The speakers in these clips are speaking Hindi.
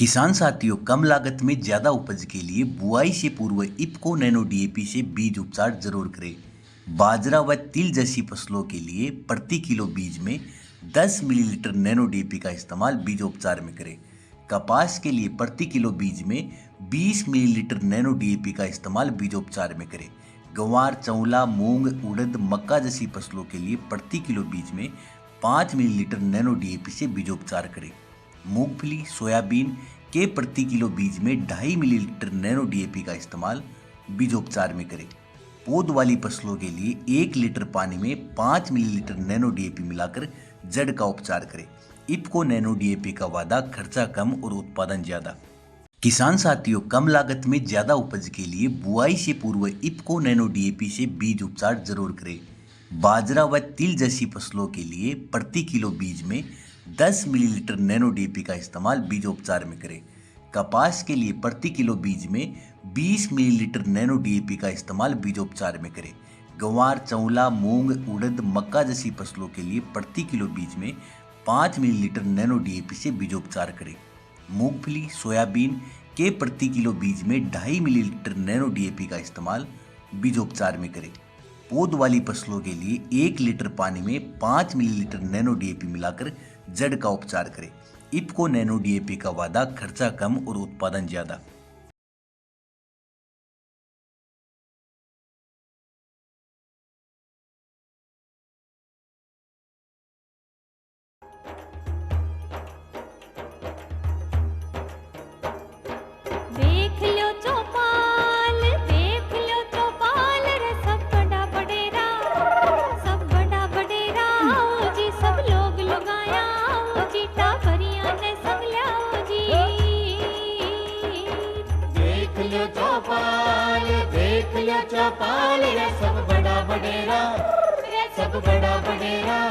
किसान साथियों, कम लागत में ज्यादा उपज के लिए बुआई से पूर्व इफ्को नैनो डीएपी से बीज उपचार जरूर करें। बाजरा व तिल जैसी फसलों के लिए प्रति किलो बीज में 10 मिलीलीटर नैनो डीएपी का इस्तेमाल बीज उपचार में करें। कपास के लिए प्रति किलो बीज में 20 मिलीलीटर नैनो डीएपी का इस्तेमाल बीजोपचार में करें। गंवार, चौला, मूंग, उड़द, मक्का जैसी फसलों के लिए प्रति किलो बीज में 5 मिलीलीटर नैनो डीएपी से बीजोपचार करें। मूंगफली, सोयाबीन के प्रति किलो बीज में 2.5 मिलीलीटर नैनो डीएपी का इस्तेमाल बीजोपचार में करें। पौध वाली फसलों के लिए 1 लीटर पानी में 5 मिलीलीटर नैनो डीएपी मिलाकर जड़ का उपचार करें। इफ्को नैनो डीएपी का वादा, खर्चा कम और उत्पादन ज्यादा। किसान साथियों, कम लागत में ज्यादा उपज के लिए बुआई से पूर्व इफ्को नैनो डीएपी से बीज उपचार जरूर करें। बाजरा व तिल जैसी फसलों के लिए प्रति किलो बीज में 10 मिलीलीटर नैनो डीएपी का इस्तेमाल बीजोपचार में करें। कपास के लिए प्रति किलो बीज में 20 मिलीलीटर नैनो डीएपी का इस्तेमाल बीजोपचार में करें। गंवार, चौला, मूंग, उड़द, मक्का जैसी फसलों के लिए प्रति किलो बीज में 5 मिलीलीटर नैनो डीएपी से बीजोपचार करें। मूंगफली, सोयाबीन के प्रति किलो बीज में 2.5 मिलीलीटर नैनो डीएपी का इस्तेमाल बीजोपचार में करें। पौध वाली फसलों के लिए 1 लीटर पानी में 5 मिलीलीटर नैनो डीएपी मिलाकर जड़ का उपचार करें। इफ्को नैनो डीएपी का वादा, खर्चा कम और उत्पादन ज्यादा। देख लो चौपाल रे सब बड़ा बडेरा आओ जी, सब लोग लगाया आओ जी, टाबरिया ने सब लाओ जी। देख लो चौपाल रे सब बड़ा बडेरा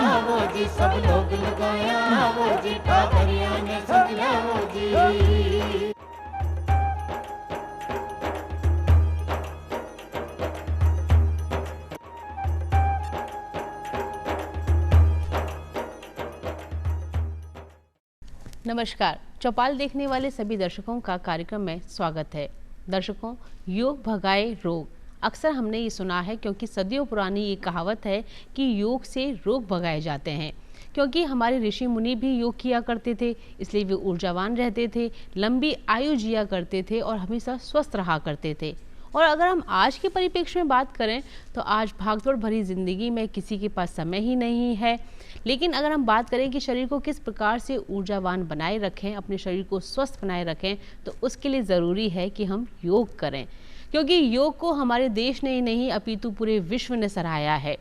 आओ जी, सब लोग लगाया आओ जी, टाबरिया ने सब लाओ जी। नमस्कार। चौपाल देखने वाले सभी दर्शकों का कार्यक्रम में स्वागत है। दर्शकों, योग भगाए रोग, अक्सर हमने ये सुना है क्योंकि सदियों पुरानी ये कहावत है कि योग से रोग भगाए जाते हैं। क्योंकि हमारे ऋषि मुनि भी योग किया करते थे, इसलिए वे ऊर्जावान रहते थे, लंबी आयु जिया करते थे और हमेशा स्वस्थ रहा करते थे। और अगर हम आज के परिप्रेक्ष्य में बात करें तो आज भागदौड़ भरी ज़िंदगी में किसी के पास समय ही नहीं है। लेकिन अगर हम बात करें कि शरीर को किस प्रकार से ऊर्जावान बनाए रखें, अपने शरीर को स्वस्थ बनाए रखें, तो उसके लिए ज़रूरी है कि हम योग करें। क्योंकि योग को हमारे देश ने ही नहीं अपितु पूरे विश्व ने सराहा है।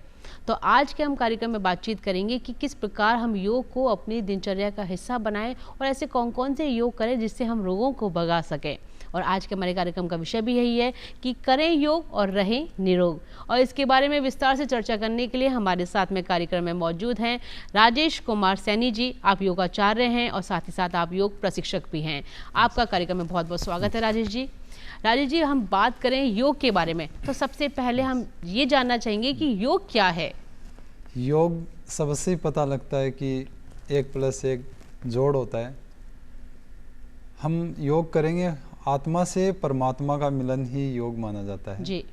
तो आज के हम कार्यक्रम में बातचीत करेंगे कि किस प्रकार हम योग को अपनी दिनचर्या का हिस्सा बनाएं और ऐसे कौन कौन से योग करें जिससे हम रोगों को भगा सकें। और आज के हमारे कार्यक्रम का विषय भी यही है कि करें योग और रहें निरोग। और इसके बारे में विस्तार से चर्चा करने के लिए हमारे साथ में कार्यक्रम में मौजूद हैं राजेश कुमार सैनी जी। आप योगाचार्य हैं और साथ ही साथ आप योग प्रशिक्षक भी हैं। आपका कार्यक्रम में बहुत बहुत स्वागत है राजेश जी। राजेश जी, हम बात करें योग के बारे में तो सबसे पहले हम ये जानना चाहेंगे कि योग क्या है। योग सबसे पता लगता है कि 1+1 जोड़ होता है। हम योग करेंगे, आत्मा से परमात्मा का मिलन ही योग माना जाता है जी।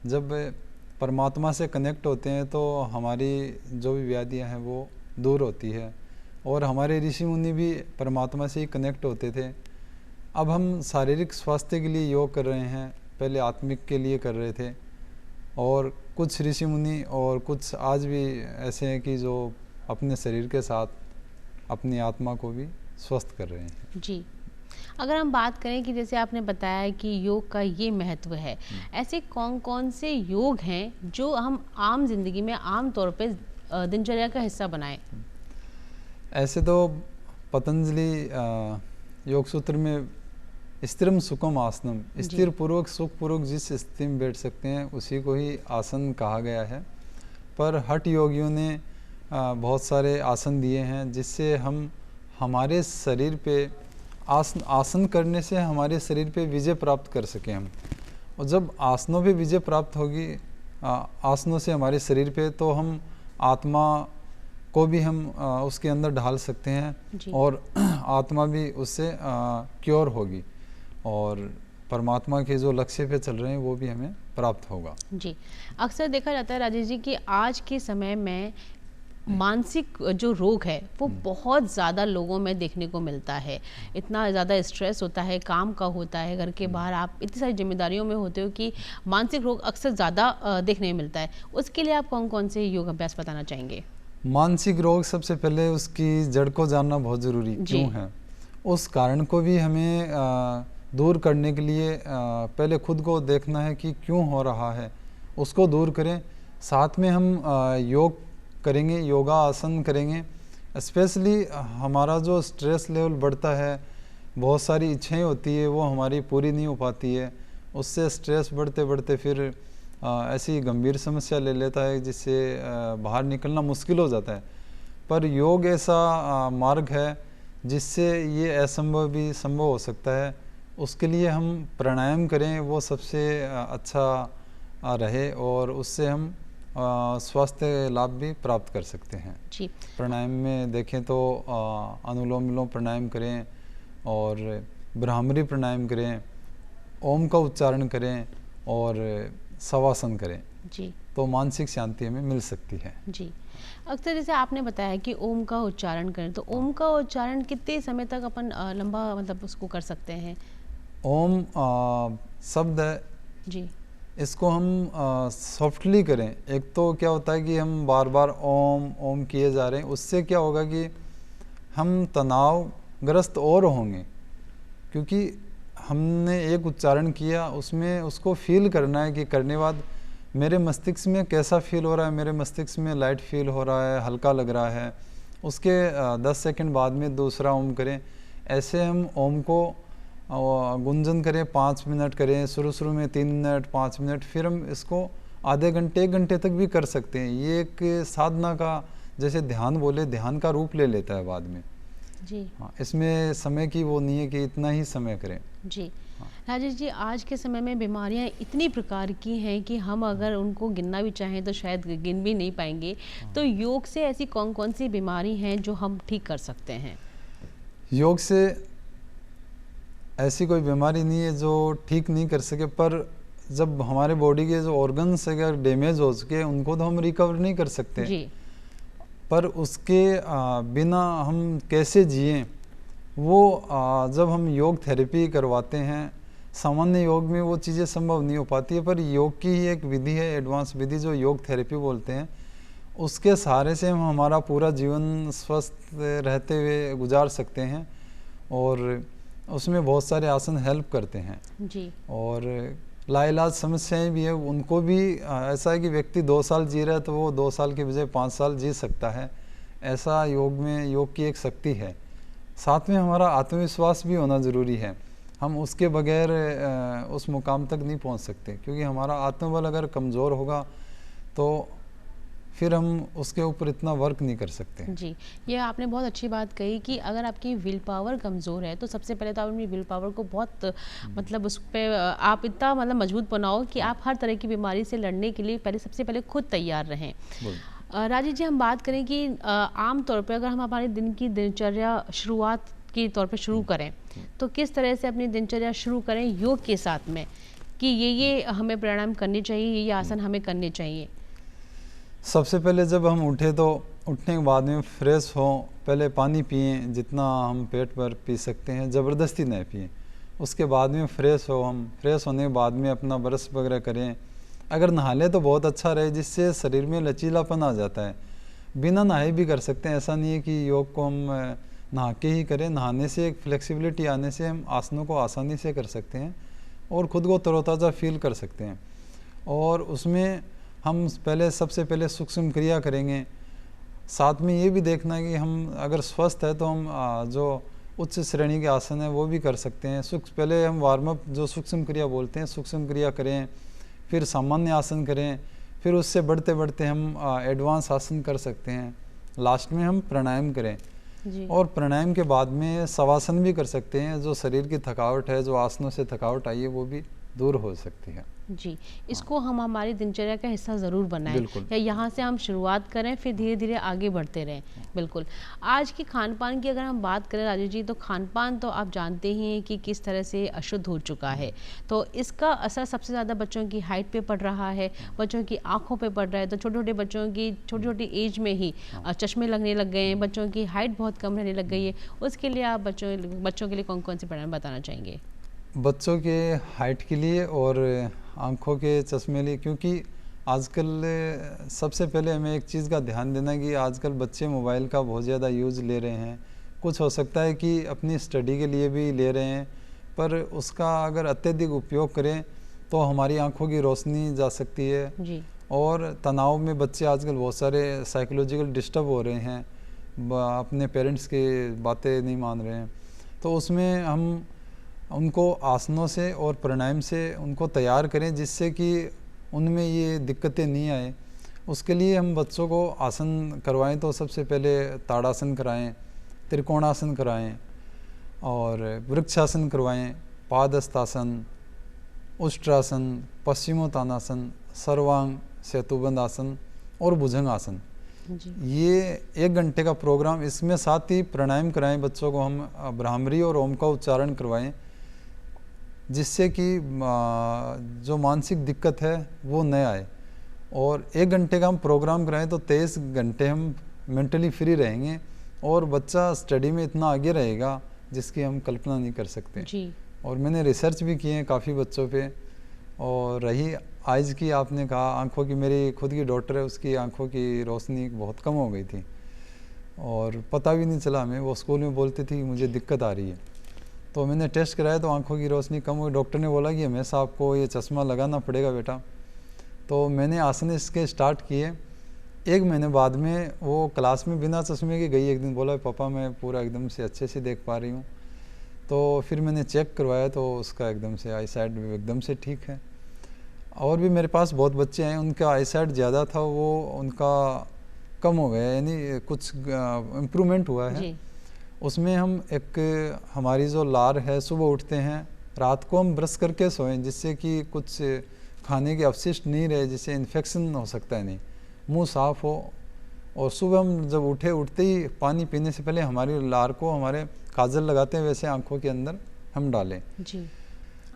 जब परमात्मा से कनेक्ट होते हैं तो हमारी जो भी व्याधियां हैं वो दूर होती है। और हमारे ऋषि मुनि भी परमात्मा से ही कनेक्ट होते थे। अब हम शारीरिक स्वास्थ्य के लिए योग कर रहे हैं, पहले आत्मिक के लिए कर रहे थे। और कुछ ऋषि मुनि और कुछ आज भी ऐसे हैं कि जो अपने शरीर के साथ अपनी आत्मा को भी स्वस्थ कर रहे हैं। जी। अगर हम बात करें कि जैसे आपने बताया कि योग का ये महत्व है, ऐसे कौन कौन से योग हैं जो हम आम जिंदगी में आम तौर पे दिनचर्या का हिस्सा बनाएं? ऐसे तो पतंजलि योग सूत्र में स्थिरम सुखम आसनम, स्थिर पूर्वक सुख पूर्वक जिस स्थिति में बैठ सकते हैं उसी को ही आसन कहा गया है। पर हठ योगियों ने बहुत सारे आसन दिए हैं जिससे हम हमारे शरीर पे आसन करने से हमारे शरीर पे विजय प्राप्त कर सकें हम। और जब आसनों पे विजय प्राप्त होगी आसनों से हमारे शरीर पे, तो हम आत्मा को भी हम उसके अंदर ढाल सकते हैं और आत्मा भी उससे क्योर होगी और परमात्मा के जो लक्ष्य पे चल रहे हैं वो भी हमें प्राप्त होगा। जी, अक्सर देखा जाता है राजेश जी कि आज के समय में मानसिक जो रोग है वो बहुत ज़्यादा लोगों में देखने को मिलता है। इतना ज़्यादा स्ट्रेस होता है, काम का होता है, घर के बाहर आप इतनी सारी जिम्मेदारियों में होते हो कि मानसिक रोग अक्सर ज़्यादा देखने में मिलता है। उसके लिए आप कौन कौन से योग अभ्यास बताना चाहेंगे? मानसिक रोग सबसे पहले उसकी जड़ को जानना बहुत ज़रूरी क्यों है, उस कारण को भी हमें दूर करने के लिए पहले खुद को देखना है कि क्यों हो रहा है, उसको दूर करें। साथ में हम योग करेंगे, योगा आसन करेंगे। स्पेशली हमारा जो स्ट्रेस लेवल बढ़ता है, बहुत सारी इच्छाएं होती है वो हमारी पूरी नहीं हो पाती है, उससे स्ट्रेस बढ़ते बढ़ते फिर ऐसी गंभीर समस्या ले लेता है जिससे बाहर निकलना मुश्किल हो जाता है। पर योग ऐसा मार्ग है जिससे ये असंभव भी संभव हो सकता है। उसके लिए हम प्राणायाम करें, वो सबसे अच्छा रहे और उससे हम स्वास्थ्य लाभ भी प्राप्त कर सकते हैं। जी, प्राणायाम में देखें तो अनुलोम विलोम प्राणायाम करें और ब्राह्मरी प्राणायाम करें, ओम का उच्चारण करें और शवासन करें, जी, तो मानसिक शांति हमें मिल सकती है। जी। अक्सर जैसे आपने बताया कि ओम का उच्चारण करें, तो ओम का उच्चारण कितने समय तक अपन लंबा मतलब उसको कर सकते हैं? ओम शब्द है, जी, इसको हम सॉफ्टली करें। एक तो क्या होता है कि हम बार बार ओम ओम किए जा रहे हैं, उससे क्या होगा कि हम तनावग्रस्त और होंगे, क्योंकि हमने एक उच्चारण किया, उसमें उसको फील करना है कि करने बाद मेरे मस्तिष्क में कैसा फील हो रहा है, मेरे मस्तिष्क में लाइट फील हो रहा है, हल्का लग रहा है। उसके 10 सेकंड बाद में दूसरा ओम करें। ऐसे हम ओम को गुंजन करें, 5 मिनट करें, शुरू में 3 मिनट 5 मिनट, फिर हम इसको आधे घंटे 1 घंटे तक भी कर सकते हैं। ये एक साधना का, जैसे ध्यान बोले, ध्यान का रूप ले लेता है बाद में। जी, हाँ, इसमें समय की वो नहीं है कि इतना ही समय करें। जी। राजेश जी, आज के समय में बीमारियां इतनी प्रकार की हैं कि हम अगर उनको गिनना भी चाहें तो शायद गिन भी नहीं पाएंगे। तो योग से ऐसी कौन कौन सी बीमारी हैं जो हम ठीक कर सकते हैं? योग से ऐसी कोई बीमारी नहीं है जो ठीक नहीं कर सके, पर जब हमारे बॉडी के जो ऑर्गन्स अगर डैमेज हो चुके उनको तो हम रिकवर नहीं कर सकते। जी, पर उसके बिना हम कैसे जिएं, वो जब हम योग थेरेपी करवाते हैं, सामान्य योग में वो चीज़ें संभव नहीं हो पाती है। पर योग की ही एक विधि है, एडवांस विधि, जो योग थेरेपी बोलते हैं, उसके सहारे से हम हमारा पूरा जीवन स्वस्थ रहते हुए गुजार सकते हैं और उसमें बहुत सारे आसन हेल्प करते हैं। जी, और लाइलाज समस्याएं भी है, उनको भी ऐसा है कि व्यक्ति 2 साल जी रहा है तो वो 2 साल के बजाय 5 साल जी सकता है। ऐसा योग में, योग की एक शक्ति है। साथ में हमारा आत्मविश्वास भी होना ज़रूरी है। हम उसके बगैर उस मुकाम तक नहीं पहुंच सकते, क्योंकि हमारा आत्मबल अगर कमज़ोर होगा तो फिर हम उसके ऊपर इतना वर्क नहीं कर सकते। जी, ये आपने बहुत अच्छी बात कही कि अगर आपकी विल पावर कमज़ोर है तो सबसे पहले तो आप अपनी विल पावर को बहुत मतलब उस पर आप इतना मतलब मजबूत बनाओ कि आप हर तरह की बीमारी से लड़ने के लिए सबसे पहले खुद तैयार रहें। राजेश जी, हम बात करें कि आम तौर पे अगर हम हमारे दिन की दिनचर्या शुरुआत के तौर पे शुरू करें तो किस तरह से अपनी दिनचर्या शुरू करें योग के साथ में, कि ये हमें प्राणायाम करने चाहिए, ये आसन हमें करने चाहिए? सबसे पहले जब हम उठे तो उठने के बाद में फ्रेश हों, पहले पानी पिएं, जितना हम पेट भर पी सकते हैं, ज़बरदस्ती नहीं पिएं। उसके बाद में फ्रेश हो, हम फ्रेश होने के बाद में अपना ब्रश वगैरह करें। अगर नहा लें तो बहुत अच्छा रहे, जिससे शरीर में लचीलापन आ जाता है। बिना नहाए भी कर सकते हैं, ऐसा नहीं है कि योग को हम नहा के ही करें। नहाने से एक फ्लेक्सिबिलिटी आने से हम आसनों को आसानी से कर सकते हैं और ख़ुद को तरोताज़ा फील कर सकते हैं। और उसमें हम सबसे पहले सूक्ष्म क्रिया करेंगे। साथ में ये भी देखना है कि हम अगर स्वस्थ है तो हम जो उच्च श्रेणी के आसन है वो भी कर सकते हैं। पहले हम वार्म अप, जो सूक्ष्म क्रिया बोलते हैं, सूक्ष्म क्रिया करें, फिर सामान्य आसन करें, फिर उससे बढ़ते बढ़ते हम एडवांस आसन कर सकते हैं। लास्ट में हम प्राणायाम करें जी, और प्राणायाम के बाद में शवासन भी कर सकते हैं। जो शरीर की थकावट है, जो आसनों से थकावट आई है, वो भी दूर हो सकती है। जी, इसको हम हमारी दिनचर्या का हिस्सा ज़रूर बनाएं, बिल्कुल। या यहाँ से हम शुरुआत करें, फिर धीरे धीरे आगे बढ़ते रहें। बिल्कुल। आज की खान पान की अगर हम बात करें राजू जी, तो खान पान तो आप जानते ही हैं कि किस तरह से अशुद्ध हो चुका है। तो इसका असर सबसे ज़्यादा बच्चों की हाइट पे पड़ रहा है, बच्चों की आँखों पे पड़ रहा है। तो छोटे छोटे बच्चों की छोटी छोटी एज में ही चश्मे लगने लग गए हैं, बच्चों की हाइट बहुत कम रहने लग गई है। उसके लिए आप बच्चों के लिए कौन कौन से परिणाम बताना चाहेंगे? बच्चों के हाइट के लिए और आँखों के चश्मे लिए, क्योंकि आजकल सबसे पहले हमें एक चीज़ का ध्यान देना कि आजकल बच्चे मोबाइल का बहुत ज़्यादा यूज़ ले रहे हैं। कुछ हो सकता है कि अपनी स्टडी के लिए भी ले रहे हैं, पर उसका अगर अत्यधिक उपयोग करें तो हमारी आँखों की रोशनी जा सकती है। जी। और तनाव में बच्चे आजकल बहुत सारे साइकोलॉजिकल डिस्टर्ब हो रहे हैं, अपने पेरेंट्स की बातें नहीं मान रहे हैं। तो उसमें हम उनको आसनों से और प्राणायाम से उनको तैयार करें, जिससे कि उनमें ये दिक्कतें नहीं आए। उसके लिए हम बच्चों को आसन करवाएं तो सबसे पहले ताड़ासन कराएं, त्रिकोणासन कराएं और वृक्षासन करवाएं, पादहस्तासन, उष्ट्रासन, पश्चिमोत्तानासन, सर्वांग सेतुबंध आसन और भुजंग आसन। जी। ये 1 घंटे का प्रोग्राम, इसमें साथ ही प्राणायाम कराएं बच्चों को, हम भ्रामरी और ओम का उच्चारण करवाएं, जिससे कि जो मानसिक दिक्कत है वो न आए। और 1 घंटे का हम प्रोग्राम कराएं तो 23 घंटे हम मेंटली फ्री रहेंगे और बच्चा स्टडी में इतना आगे रहेगा जिसकी हम कल्पना नहीं कर सकते। जी। और मैंने रिसर्च भी किए हैं काफ़ी बच्चों पे। और रही आइज़ की, आपने कहा आंखों की, मेरी खुद की डॉटर है, उसकी आंखों की रोशनी बहुत कम हो गई थी और पता भी नहीं चला हमें। वो स्कूल में बोलती थी कि मुझे दिक्कत आ रही है, तो मैंने टेस्ट कराया तो आंखों की रोशनी कम हुई। डॉक्टर ने बोला कि हमेशा आपको ये चश्मा लगाना पड़ेगा बेटा। तो मैंने आसन इसके स्टार्ट किए। 1 महीने बाद में वो क्लास में बिना चश्मे के गई। एक दिन बोला पापा मैं पूरा एकदम से अच्छे से देख पा रही हूँ। तो फिर मैंने चेक करवाया तो उसका एकदम से आई साइट एकदम से ठीक है। और भी मेरे पास बहुत बच्चे हैं उनका आई साइट ज़्यादा था, वो उनका कम हो गया, यानी कुछ इम्प्रूवमेंट हुआ है। जी। उसमें हम एक, हमारी जो लार है, सुबह उठते हैं, रात को हम ब्रश करके सोएं, जिससे कि कुछ खाने के अवशिष्ट नहीं रहे, जिससे इन्फेक्शन हो सकता है नहीं, मुंह साफ़ हो। और सुबह हम जब उठते ही पानी पीने से पहले हमारी लार को, हमारे काजल लगाते हैं वैसे आँखों के अंदर हम डालें। जी।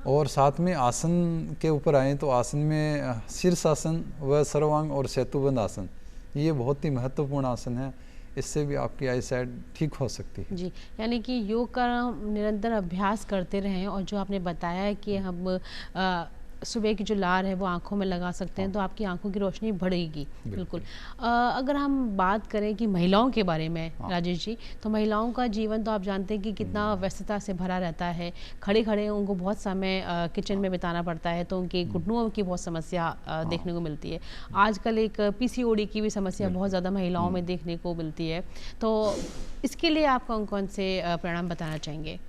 और साथ में आसन के ऊपर आएँ तो आसन में शीर्षासन व सर्वांग और सेतुबंध आसन, ये बहुत ही महत्वपूर्ण आसन है। इससे भी आपकी आई साइट ठीक हो सकती है। जी, यानी कि योग का हम निरंतर अभ्यास करते रहें, और जो आपने बताया है कि हम सुबह की जो लार है वो आँखों में लगा सकते हैं तो आपकी आँखों की रोशनी बढ़ेगी। बिल्कुल। अगर हम बात करें कि महिलाओं के बारे में राजेश जी, तो महिलाओं का जीवन तो आप जानते हैं कि कितना व्यस्तता से भरा रहता है। खड़े खड़े उनको बहुत समय किचन में बिताना पड़ता है, तो उनके घुटनों की बहुत समस्या देखने को मिलती है। आजकल एक PCOD की भी समस्या बहुत ज़्यादा महिलाओं में देखने को मिलती है। तो इसके लिए आप कौन कौन से परिणाम बताना चाहेंगे?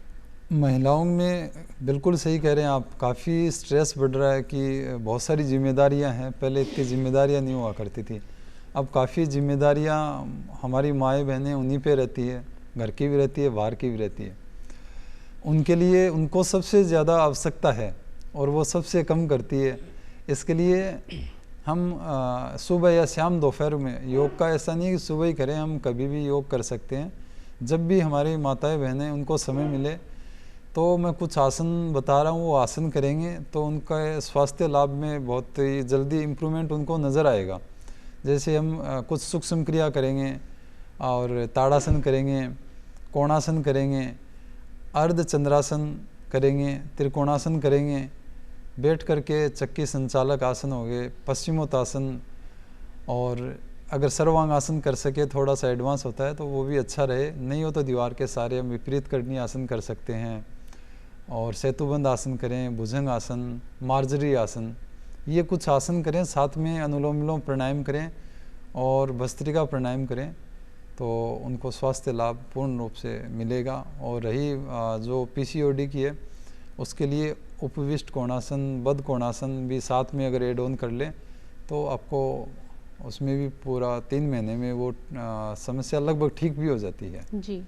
महिलाओं में बिल्कुल सही कह रहे हैं आप, काफ़ी स्ट्रेस बढ़ रहा है कि बहुत सारी जिम्मेदारियां हैं। पहले इतनी जिम्मेदारियां नहीं हुआ करती थी, अब काफ़ी जिम्मेदारियां हमारी माएँ बहनें उन्हीं पे रहती है, घर की भी रहती है, बाहर की भी रहती है। उनके लिए उनको सबसे ज़्यादा आवश्यकता है और वो सबसे कम करती है। इसके लिए हम सुबह या शाम दोपहर में, योग का ऐसा नहीं है कि सुबह ही करें, हम कभी भी योग कर सकते हैं। जब भी हमारी माताएं बहनें उनको समय मिले तो मैं कुछ आसन बता रहा हूँ, वो आसन करेंगे तो उनका स्वास्थ्य लाभ में बहुत ही जल्दी इम्प्रूवमेंट उनको नज़र आएगा। जैसे हम कुछ सूक्ष्म क्रिया करेंगे और ताड़ासन करेंगे, कोणासन करेंगे, अर्ध चंद्रासन करेंगे, त्रिकोणासन करेंगे, बैठ करके चक्की संचालक आसन हो गए, पश्चिमोत्तासन, और अगर सर्वांग आसन कर सके, थोड़ा सा एडवांस होता है तो वो भी अच्छा रहे। नहीं हो तो दीवार के सारे हम विपरीत करनी आसन कर सकते हैं। और सेतुबंध आसन करें, भुजंग आसन, मार्जरी आसन, ये कुछ आसन करें। साथ में अनुलोम विलोम प्राणायाम करें और भस्त्रिका प्राणायाम करें तो उनको स्वास्थ्य लाभ पूर्ण रूप से मिलेगा। और रही जो PCOD की है उसके लिए उपविष्ट कोणासन, बद्ध कोणासन भी साथ में अगर एड ऑन कर लें तो आपको उसमें भी पूरा 3 महीने में वो समस्या लगभग ठीक भी हो जाती है। जी,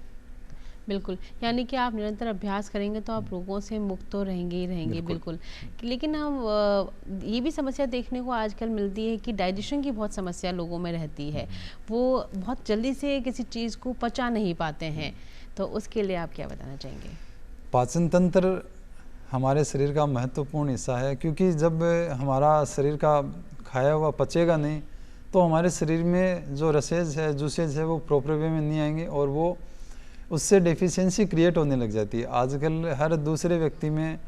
बिल्कुल, यानी कि आप निरंतर अभ्यास करेंगे तो आप रोगों से मुक्त तो रहेंगे ही रहेंगे, बिल्कुल। लेकिन हम ये भी समस्या देखने को आजकल मिलती है कि डाइजेशन की बहुत समस्या लोगों में रहती है। वो बहुत जल्दी से किसी चीज़ को पचा नहीं पाते हैं, तो उसके लिए आप क्या बताना चाहेंगे? पाचन तंत्र हमारे शरीर का महत्वपूर्ण हिस्सा है, क्योंकि जब हमारा शरीर का खाया हुआ पचेगा नहीं तो हमारे शरीर में जो रसेज है, जूसेज है, वो प्रॉपर वे में नहीं आएंगे और वो उससे डेफिशिएंसी क्रिएट होने लग जाती है। आजकल हर दूसरे व्यक्ति में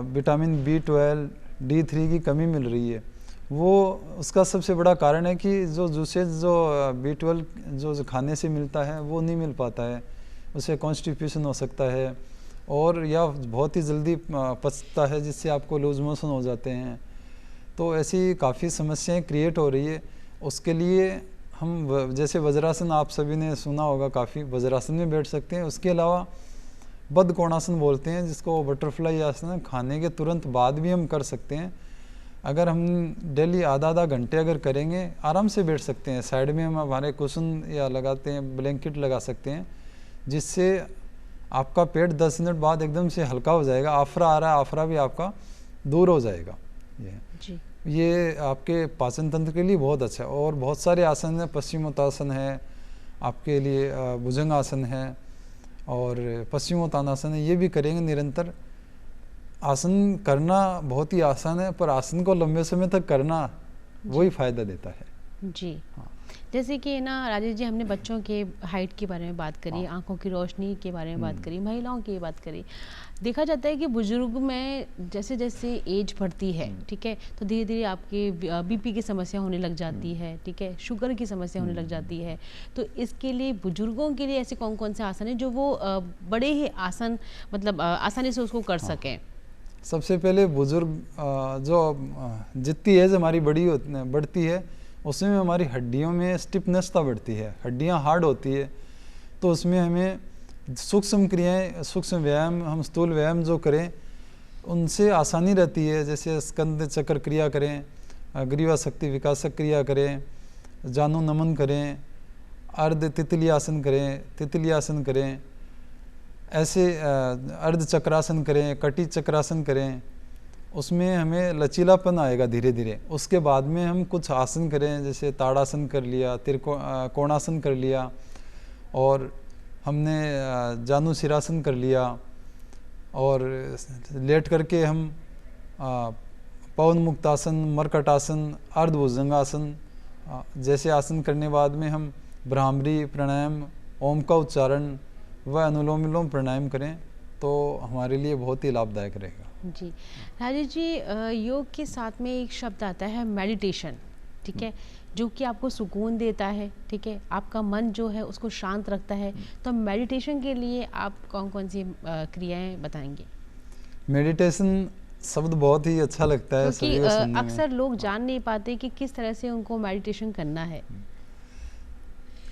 विटामिन B12, D3 की कमी मिल रही है। वो उसका सबसे बड़ा कारण है कि जो जूसेज जो B12 जो खाने से मिलता है वो नहीं मिल पाता है, उससे कॉन्स्टिपेशन हो सकता है और या बहुत ही जल्दी पचता है, जिससे आपको लूज मोशन हो जाते हैं। तो ऐसी काफ़ी समस्याएं क्रिएट हो रही है। उसके लिए हम जैसे वज्रासन आप सभी ने सुना होगा, काफ़ी वज्रासन में बैठ सकते हैं। उसके अलावा बद्ध कोणासन बोलते हैं, जिसको बटरफ्लाई आसन, खाने के तुरंत बाद भी हम कर सकते हैं। अगर हम डेली आधा घंटे अगर करेंगे, आराम से बैठ सकते हैं। साइड में हम हमारे कुशन या लगाते हैं, ब्लैंकेट लगा सकते हैं, जिससे आपका पेट 10 मिनट बाद एकदम से हल्का हो जाएगा। आफरा आ रहा है, आफरा भी आपका दूर हो जाएगा। ये आपके पाचन तंत्र के लिए बहुत अच्छा है। और बहुत सारे आसन हैं, पश्चिमोत्तानासन है आपके लिए, भुजंगासन है और पश्चिमोत्तानासन है। ये भी करेंगे निरंतर। आसन करना बहुत ही आसान है, पर आसन को लंबे समय तक करना वही फायदा देता है। जी हाँ। जैसे कि ना राजेश जी, हमने बच्चों के हाइट के बारे में बात करी, आंखों की रोशनी के बारे में बात करी, महिलाओं की बात करी। देखा जाता है कि बुजुर्ग में जैसे जैसे एज बढ़ती है, ठीक है, तो धीरे धीरे आपके BP की समस्या होने लग जाती है, ठीक है, शुगर की समस्या होने लग जाती है। तो इसके लिए बुजुर्गों के लिए ऐसे कौन कौन से आसन हैं जो वो बड़े ही आसन मतलब आसानी से उसको कर सकें? सबसे पहले बुजुर्ग जो जितनी एज हमारी बढ़ती है, उसमें हमारी हड्डियों में स्टिफनेसता बढ़ती है, हड्डियां हार्ड होती है। तो उसमें हमें सूक्ष्म क्रियाएं, सूक्ष्म व्यायाम, हम स्थूल व्यायाम जो करें उनसे आसानी रहती है। जैसे स्कंद चक्र क्रिया करें, ग्रीवा शक्ति विकासक क्रिया करें, जानु नमन करें, अर्ध तितली आसन करें, तितली आसन करें, ऐसे अर्ध चक्रासन करें, कटी चक्रासन करें। उसमें हमें लचीलापन आएगा धीरे धीरे। उसके बाद में हम कुछ आसन करें, जैसे ताड़ासन कर लिया, कोणासन कर लिया, और हमने जानु सिरासन कर लिया, और लेट करके हम पवन मुक्तासन, मरकटासन, अर्धभुजंगासन जैसे आसन करने बाद में हम भ्रामरी प्राणायाम, ओम का उच्चारण व अनुलोम विलोम प्राणायाम करें तो हमारे लिए बहुत ही लाभदायक रहेगा। जी राजेश जी, योग के साथ में एक शब्द आता है मेडिटेशन, ठीक है, जो कि आपको सुकून देता है, ठीक है, आपका मन जो है उसको शांत रखता है। तो मेडिटेशन के लिए आप कौन कौन सी क्रियाएं बताएंगे? मेडिटेशन शब्द बहुत ही अच्छा लगता है, क्योंकि अक्सर लोग जान नहीं पाते कि किस तरह से उनको मेडिटेशन करना है।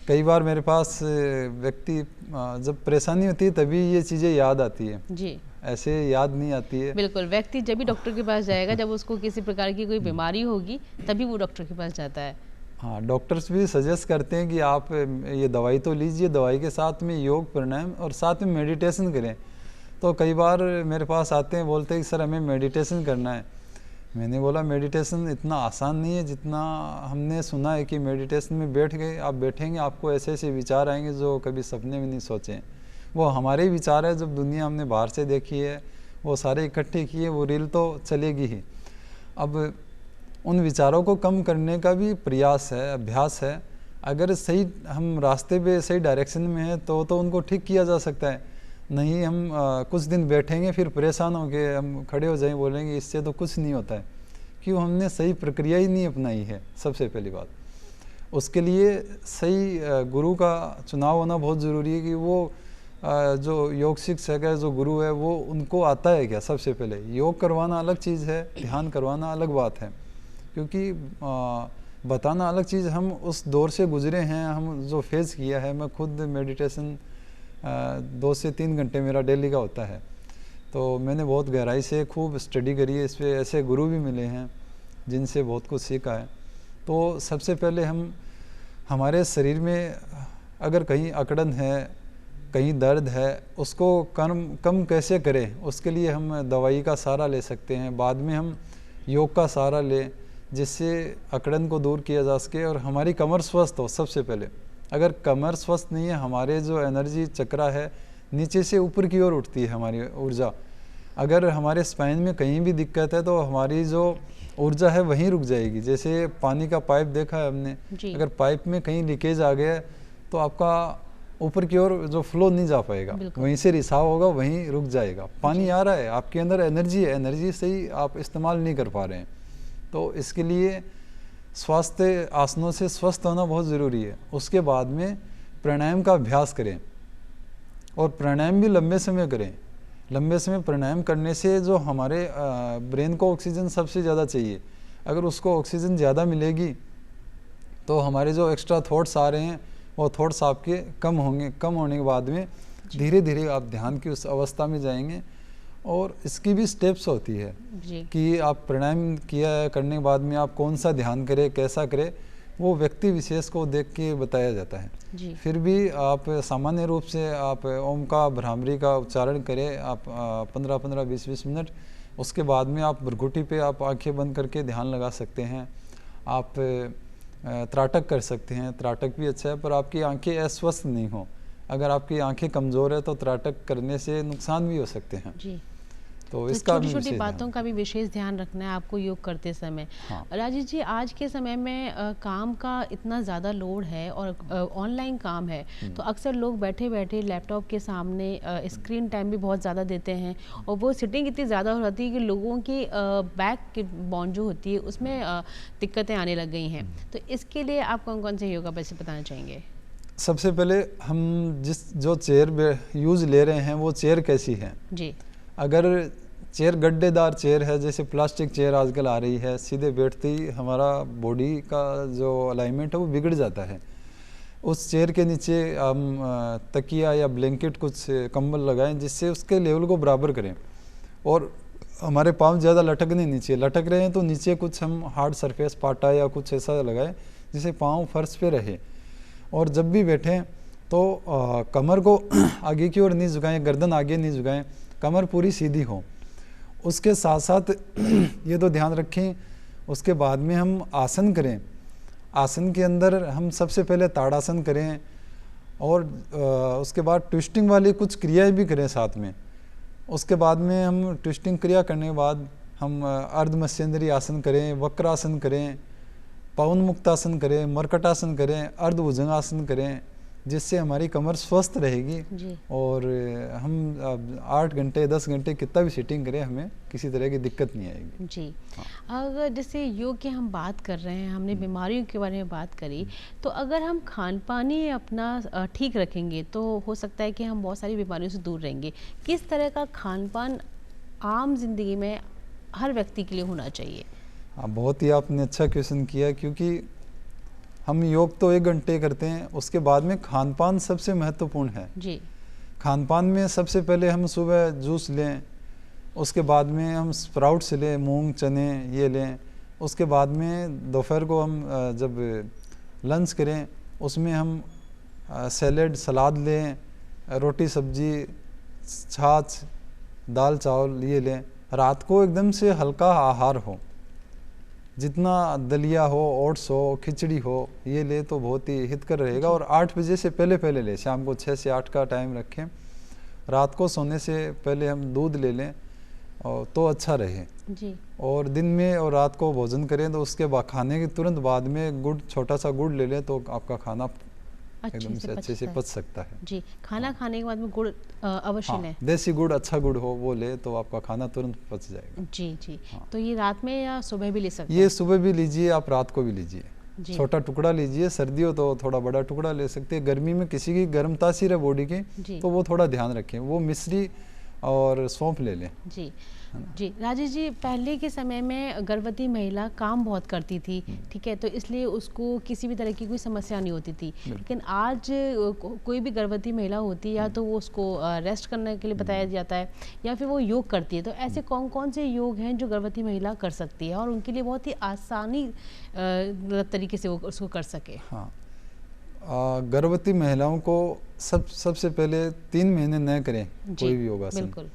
कई बार मेरे पास व्यक्ति जब परेशानी होती है तभी ये चीज़ें याद आती है जी, ऐसे याद नहीं आती है। बिल्कुल, व्यक्ति जब भी डॉक्टर के पास जाएगा, जब उसको किसी प्रकार की कोई बीमारी होगी तभी वो डॉक्टर के पास जाता है। हाँ, डॉक्टर्स भी सजेस्ट करते हैं कि आप ये दवाई तो लीजिए, दवाई के साथ में योग प्राणायाम और साथ में मेडिटेशन करें। तो कई बार मेरे पास आते हैं, बोलते हैं कि सर हमें मेडिटेशन करना है। मैंने बोला मेडिटेशन इतना आसान नहीं है जितना हमने सुना है कि मेडिटेशन में बैठ गए, आप बैठेंगे आपको ऐसे ऐसे विचार आएंगे जो कभी सपने में नहीं सोचे। वो हमारे ही विचार है, जब दुनिया हमने बाहर से देखी है वो सारे इकट्ठे किए, वो रील तो चलेगी ही। अब उन विचारों को कम करने का भी प्रयास है, अभ्यास है। अगर सही हम रास्ते पे सही डायरेक्शन में है तो उनको ठीक किया जा सकता है। नहीं हम कुछ दिन बैठेंगे फिर परेशान हो गए हम खड़े हो जाएंगे, बोलेंगे इससे तो कुछ नहीं होता है, क्यों हमने सही प्रक्रिया ही नहीं अपनाई है। सबसे पहली बात, उसके लिए सही गुरु का चुनाव होना बहुत ज़रूरी है कि वो जो योग शिक्षक है, जो गुरु है, वो उनको आता है क्या। सबसे पहले योग करवाना अलग चीज़ है, ध्यान करवाना अलग बात है, क्योंकि बताना अलग चीज़। हम उस दौर से गुजरे हैं, हम जो फेज़ किया है। मैं खुद मेडिटेशन 2 से 3 घंटे मेरा डेली का होता है, तो मैंने बहुत गहराई से खूब स्टडी करी है इस पर। ऐसे गुरु भी मिले हैं जिनसे बहुत कुछ सीखा है। तो सबसे पहले हम हमारे शरीर में अगर कहीं अकड़न है कहीं दर्द है, उसको कम कैसे करें, उसके लिए हम दवाई का सहारा ले सकते हैं। बाद में हम योग का सहारा लें जिससे अकड़न को दूर किया जा सके और हमारी कमर स्वस्थ हो। सबसे पहले अगर कमर स्वस्थ नहीं है, हमारे जो एनर्जी चक्रा है नीचे से ऊपर की ओर उठती है हमारी ऊर्जा। अगर हमारे स्पाइन में कहीं भी दिक्कत है तो हमारी जो ऊर्जा है वहीं रुक जाएगी। जैसे पानी का पाइप देखा है हमने, अगर पाइप में कहीं लीकेज आ गया तो आपका ऊपर की ओर जो फ्लो नहीं जा पाएगा, वहीं से रिसाव होगा, वहीं रुक जाएगा। पानी आ रहा है, आपके अंदर एनर्जी है, एनर्जी से ही आप इस्तेमाल नहीं कर पा रहे हैं। तो इसके लिए स्वास्थ्य आसनों से स्वस्थ होना बहुत ज़रूरी है। उसके बाद में प्राणायाम का अभ्यास करें और प्राणायाम भी लंबे समय करें। लंबे समय प्राणायाम करने से जो हमारे ब्रेन को ऑक्सीजन सबसे ज़्यादा चाहिए, अगर उसको ऑक्सीजन ज़्यादा मिलेगी तो हमारे जो एक्स्ट्रा थॉट्स आ रहे हैं वो थॉट्स आपके कम होंगे। कम होने के बाद में धीरे धीरे आप ध्यान की उस अवस्था में जाएंगे। और इसकी भी स्टेप्स होती है कि आप प्राणायाम किया है, करने के बाद में आप कौन सा ध्यान करें, कैसा करें, वो व्यक्ति विशेष को देख के बताया जाता है। फिर भी आप सामान्य रूप से आप ओम का, भ्रामरी का उच्चारण करें आप 15-15, 20-20 मिनट। उसके बाद में आप भ्रुकुटी पे आप आंखें बंद करके ध्यान लगा सकते हैं। आप त्राटक कर सकते हैं, त्राटक भी अच्छा है, पर आपकी आंखें अस्वस्थ नहीं हो। अगर आपकी आंखें कमज़ोर है तो त्राटक करने से नुकसान भी हो सकते हैं। तो इसका छोटी छोटी बातों का भी विशेष ध्यान रखना है आपको योग करते समय। राजेश जी, आज के समय में काम का इतना ज़्यादा लोड है और ऑनलाइन काम है, तो अक्सर लोग बैठे बैठे लैपटॉप के सामने स्क्रीन टाइम भी बहुत ज़्यादा देते हैं और वो सिटिंग इतनी ज़्यादा हो जाती है कि लोगों की बैक की बोन जो होती है उसमें दिक्कतें आने लग गई हैं। तो इसके लिए आप कौन कौन से योगा वैसे बताना चाहेंगे? सबसे पहले हम जो चेयर यूज़ ले रहे हैं वो चेयर कैसी है जी। अगर चेयर गड्ढेदार चेयर है, जैसे प्लास्टिक चेयर आजकल आ रही है, सीधे बैठते ही हमारा बॉडी का जो अलाइनमेंट है वो बिगड़ जाता है। उस चेयर के नीचे हम तकिया या ब्लैंकेट, कुछ कंबल लगाएं जिससे उसके लेवल को बराबर करें। और हमारे पाँव ज़्यादा लटकने नीचे लटक रहे हैं तो नीचे कुछ हम हार्ड सरफेस, पाटा या कुछ ऐसा लगाएं जिससे पाँव फर्श पे रहे। और जब भी बैठें तो कमर को आगे की ओर नहीं झुकाएं, गर्दन आगे नहीं झुकाएं, कमर पूरी सीधी हो। उसके साथ साथ ये तो ध्यान रखें। उसके बाद में हम आसन करें। आसन के अंदर हम सबसे पहले ताड़ासन करें और उसके बाद ट्विस्टिंग वाली कुछ क्रियाएं भी करें साथ में। उसके बाद में हम ट्विस्टिंग क्रिया करने के बाद हम अर्ध मत्स्येंद्री आसन करें, वक्रासन करें, पवन मुक्तासन करें, मरकटासन करें, अर्ध भुजंगासन करें, जिससे हमारी कमर स्वस्थ रहेगी। और हम 8 घंटे 10 घंटे कितना भी सीटिंग करें हमें किसी तरह की दिक्कत नहीं आएगी जी। अगर जैसे योग की हम बात कर रहे हैं, हमने बीमारियों के बारे में बात करी, तो अगर हम खान पान ही अपना ठीक रखेंगे तो हो सकता है कि हम बहुत सारी बीमारियों से दूर रहेंगे। किस तरह का खान पान आम जिंदगी में हर व्यक्ति के लिए होना चाहिए? बहुत ही आपने अच्छा क्वेश्चन किया, क्योंकि हम योग तो 1 घंटे करते हैं, उसके बाद में खान पान सबसे महत्वपूर्ण है जी। खान पान में सबसे पहले हम सुबह जूस लें, उसके बाद में हम स्प्राउट्स लें, मूंग चने ये लें। उसके बाद में दोपहर को हम जब लंच करें उसमें हम सैलेड, सलाद लें, रोटी सब्जी, छाछ, दाल चावल ये लें। रात को एकदम से हल्का आहार हो, जितना दलिया हो, ओट्स हो, खिचड़ी हो, ये ले तो बहुत ही हितकर रहेगा। और 8 बजे से पहले ले, शाम को 6 से 8 का टाइम रखें। रात को सोने से पहले हम दूध ले लें और तो अच्छा रहे जी। और दिन में और रात को भोजन करें तो उसके बाद खाने के तुरंत बाद में गुड़, छोटा सा गुड़ ले लें तो आपका खाना एकदम से अच्छे से पच सकता है जी। खाना खाने के बाद में गुड़ अवश्य लें। देसी गुड़, अच्छा गुड़ हो वो ले तो आपका खाना तुरंत पच जाएगा जी जी। तो ये रात में या सुबह भी ले सकते हैं? ये सुबह भी लीजिए, आप रात को भी लीजिए। छोटा टुकड़ा लीजिए, सर्दी हो तो थोड़ा बड़ा टुकड़ा ले सकते हैं। गर्मी में किसी की गर्म तासीर है बॉडी की तो वो थोड़ा ध्यान रखें, वो मिश्री और सौंफ ले लें जी जी। राजेश जी, पहले के समय में गर्भवती महिला काम बहुत करती थी, ठीक है, तो इसलिए उसको किसी भी तरह की कोई समस्या नहीं होती थी। लेकिन आज कोई भी गर्भवती महिला होती है या तो वो उसको रेस्ट करने के लिए बताया जाता है या फिर वो योग करती है। तो ऐसे कौन कौन से योग हैं जो गर्भवती महिला कर सकती है और उनके लिए बहुत ही आसानी तरीके से वो उसको कर सके? हाँ, गर्भवती महिलाओं को सबसे पहले 3 महीने न करें जी, कोई भी योगासन। बिल्कुल।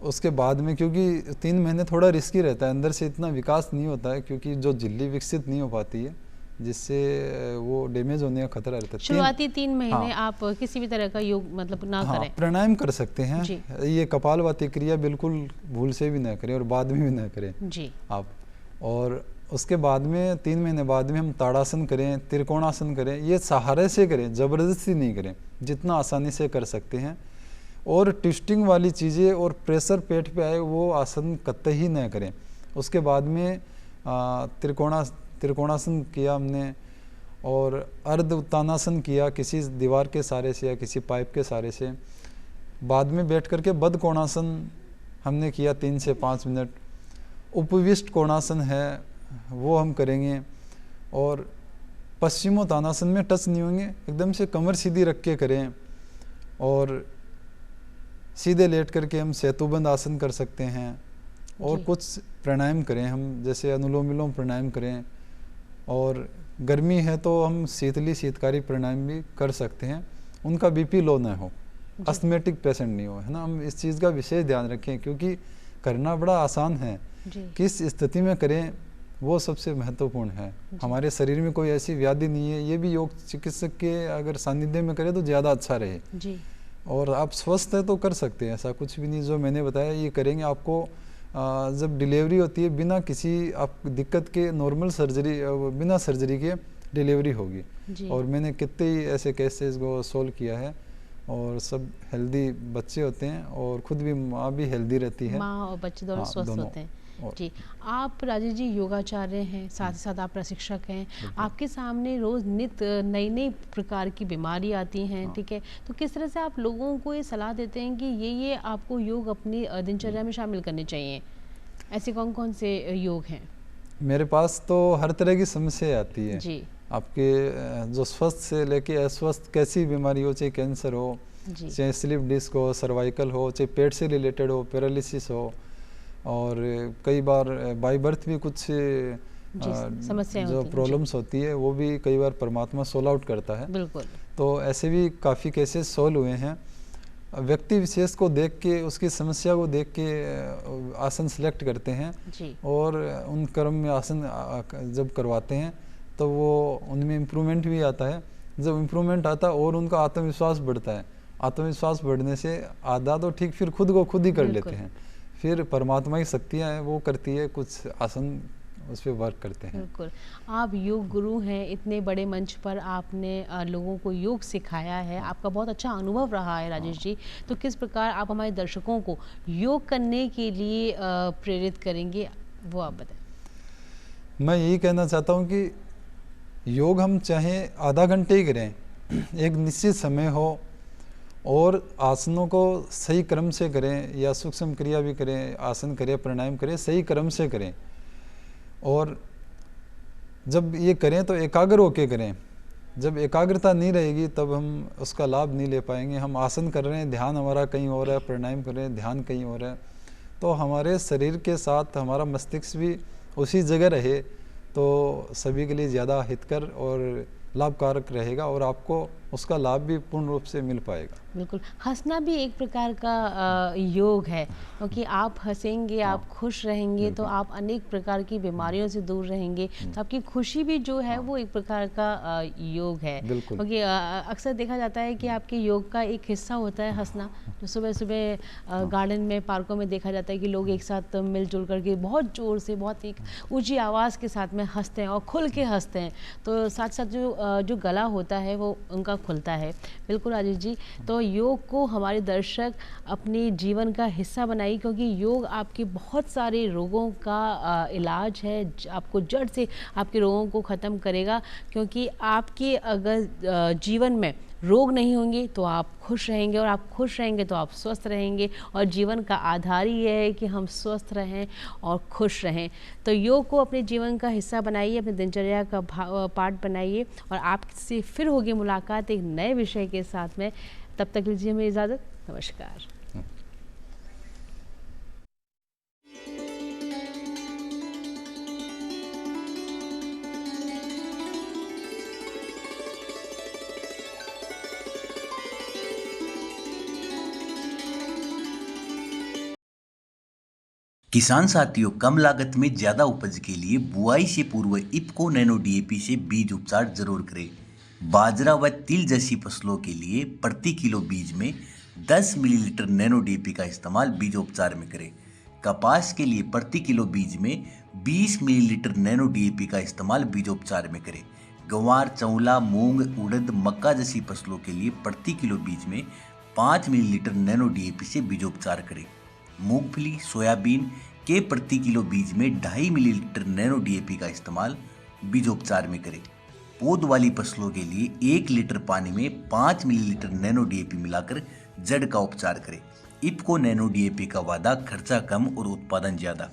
उसके बाद में, क्योंकि 3 महीने थोड़ा रिस्की रहता है, अंदर से इतना विकास नहीं होता है, क्योंकि जो झिल्ली विकसित नहीं हो पाती है, जिससे वो डैमेज होने का खतरा रहता है। शुरुआती 3 महीने हाँ। आप किसी भी तरह का योग मतलब ना हाँ, करें। प्राणायाम कर सकते हैं। जी। ये कपालभाति क्रिया बिल्कुल भूल से भी ना करें और बाद में भी ना करें जी, आप। और उसके बाद में 3 महीने बाद में हम ताड़ासन करें, त्रिकोणासन करें, ये सहारे से करें, ज़बरदस्ती नहीं करें, जितना आसानी से कर सकते हैं। और ट्विस्टिंग वाली चीज़ें और प्रेशर पेट पे आए वो आसन कतई न करें। उसके बाद में त्रिकोणासन किया हमने, और अर्ध उत्तानासन किया किसी दीवार के सहारे से या किसी पाइप के सहारे से। बाद में बैठ करके बद्ध कोणासन हमने किया 3 से 5 मिनट। उपविष्ट कोणासन है वो हम करेंगे। और पश्चिमोत्तानासन में टच नहीं होंगे, एकदम से कमर सीधी रख के करें। और सीधे लेट करके हम सेतुबंद आसन कर सकते हैं। और जी। कुछ प्राणायाम करें हम, जैसे अनुलोम विलोम प्राणायाम करें। और गर्मी है तो हम शीतकारी प्राणायाम भी कर सकते हैं, उनका बीपी लो ना हो, अस्थमेटिक पेशेंट नहीं हो, है ना। हम इस चीज़ का विशेष ध्यान रखें, क्योंकि करना बड़ा आसान है, जी, किस स्थिति में करें वो सबसे महत्वपूर्ण है। हमारे शरीर में कोई ऐसी व्याधि नहीं है, ये भी योग चिकित्सक के अगर सानिध्य में करें तो ज़्यादा अच्छा रहे। जी, और आप स्वस्थ है तो कर सकते हैं, ऐसा कुछ भी नहीं। जो मैंने बताया ये करेंगे, आपको जब डिलीवरी होती है बिना किसी आप दिक्कत के, नॉर्मल सर्जरी, बिना सर्जरी के डिलीवरी होगी। जी। और मैंने कितने ही ऐसे केसेस को सोल्व किया है, और सब हेल्दी बच्चे होते हैं, और खुद भी माँ भी हेल्दी रहती है। माँ और बच्चे दोनों हाँ, स्वस्थ दोनों। होते हैं। और जी, आप राजेश जी योगाचार्य हैं, साथ ही साथ आप प्रशिक्षक हैं। आपके सामने रोज़ नित नई नई प्रकार की बीमारी आती हैं, ठीक है। तो किस तरह से आप लोगों को ये सलाह देते हैं कि ये आपको योग अपनी दिनचर्या में शामिल करने चाहिए? ऐसे कौन कौन से योग हैं? मेरे पास तो हर तरह की समस्या आती है। जी, आपके जो स्वस्थ से लेके अस्वस्थ कैसी बीमारी हो, चाहे कैंसर हो, जी, चाहे स्लिप डिस्क हो, सर्वाइकल हो, चाहे पेट से रिलेटेड हो, पैरालिसिस हो, और कई बार बाय बर्थ भी कुछ समस्याएं जो होती हैं, प्रॉब्लम्स होती है वो भी कई बार परमात्मा सोल्व आउट करता है। बिल्कुल। तो ऐसे भी काफ़ी केसेस सोल्व हुए हैं। व्यक्ति विशेष को देख के, उसकी समस्या को देख के आसन सेलेक्ट करते हैं, जी, और उन क्रम में आसन जब करवाते हैं तो वो उनमें इम्प्रूवमेंट भी आता है। जब इम्प्रूवमेंट आता है और उनका आत्मविश्वास बढ़ता है, आत्मविश्वास बढ़ने से आधा तो ठीक, फिर खुद को खुद ही कर बिल्कुल। लेते हैं। फिर परमात्मा की शक्तियाँ हैं वो करती है, कुछ आसन उस पर वर्क करते हैं। बिल्कुल। आप योग गुरु हैं, इतने बड़े मंच पर आपने लोगों को योग सिखाया है, आपका बहुत अच्छा अनुभव रहा है राजेश जी। तो किस प्रकार आप हमारे दर्शकों को योग करने के लिए प्रेरित करेंगे, वो आप बताएं। मैं यही कहना चाहता हूँ कि योग हम चाहे आधा घंटे ही करें, एक निश्चित समय हो, और आसनों को सही क्रम से करें, या सूक्ष्म क्रिया भी करें, आसन करें, प्राणायाम करें, सही क्रम से करें। और जब ये करें तो एकाग्र होके करें। जब एकाग्रता नहीं रहेगी तब हम उसका लाभ नहीं ले पाएंगे। हम आसन कर रहे हैं, ध्यान हमारा कहीं और है, प्राणायाम कर रहे हैं, ध्यान कहीं और है, तो हमारे शरीर के साथ हमारा मस्तिष्क भी उसी जगह रहे तो सभी के लिए ज़्यादा हितकर और लाभकारक रहेगा, और आपको उसका लाभ भी पूर्ण रूप से मिल पाएगा। बिल्कुल। हंसना भी एक प्रकार का योग है, क्योंकि आप हंसेंगे, आप खुश रहेंगे तो आप अनेक प्रकार की बीमारियों से दूर रहेंगे। तो आपकी खुशी भी जो है वो एक प्रकार का योग है। बिल्कुल। क्योंकि अक्सर देखा जाता है कि आपके योग का एक हिस्सा होता है हंसना। तो सुबह सुबह गार्डन में, पार्कों में देखा जाता है कि लोग एक साथ मिलजुल करके बहुत ज़ोर से, बहुत एक ऊँची आवाज़ के साथ में हंसते हैं और खुल के हंसते हैं। तो साथ साथ जो गला होता है वो उनका खुलता है। बिल्कुल राजेश जी। तो योग को हमारे दर्शक अपने जीवन का हिस्सा बनाइए, क्योंकि योग आपके बहुत सारे रोगों का इलाज है, आपको जड़ से आपके रोगों को ख़त्म करेगा। क्योंकि आपके अगर जीवन में रोग नहीं होंगे तो आप खुश रहेंगे, और आप खुश रहेंगे तो आप स्वस्थ रहेंगे, और जीवन का आधार ही यह है कि हम स्वस्थ रहें और खुश रहें। तो योग को अपने जीवन का हिस्सा बनाइए, अपनी दिनचर्या का पार्ट बनाइए, और आपसे फिर होगी मुलाकात एक नए विषय के साथ में। तब तक लीजिए मेरी इजाज़त। नमस्कार। किसान साथियों, कम लागत में ज़्यादा उपज के लिए बुआई से पूर्व इफ्को नैनो डीएपी से बीज उपचार जरूर करें। बाजरा व तिल जैसी फसलों के लिए प्रति किलो बीज में 10 मिलीलीटर नैनो डीएपी का इस्तेमाल बीजोपचार में करें। कपास के लिए प्रति किलो बीज में 20 मिलीलीटर नैनो डीएपी का इस्तेमाल बीजोपचार में करें। गंवार, चौला, मूंग, उड़द, मक्का जैसी फसलों के लिए प्रति किलो बीज में 5 मिलीलीटर नैनो डीएपी से बीजोपचार करें। मूंगफली, सोयाबीन के प्रति किलो बीज में 2.5 मिलीलीटर नैनो डीएपी का इस्तेमाल बीजोपचार में करें। पौध वाली फसलों के लिए 1 लीटर पानी में 5 मिलीलीटर नैनो डीएपी मिलाकर जड़ का उपचार करें। इफ्को नैनो डीएपी का वादा, खर्चा कम और उत्पादन ज़्यादा।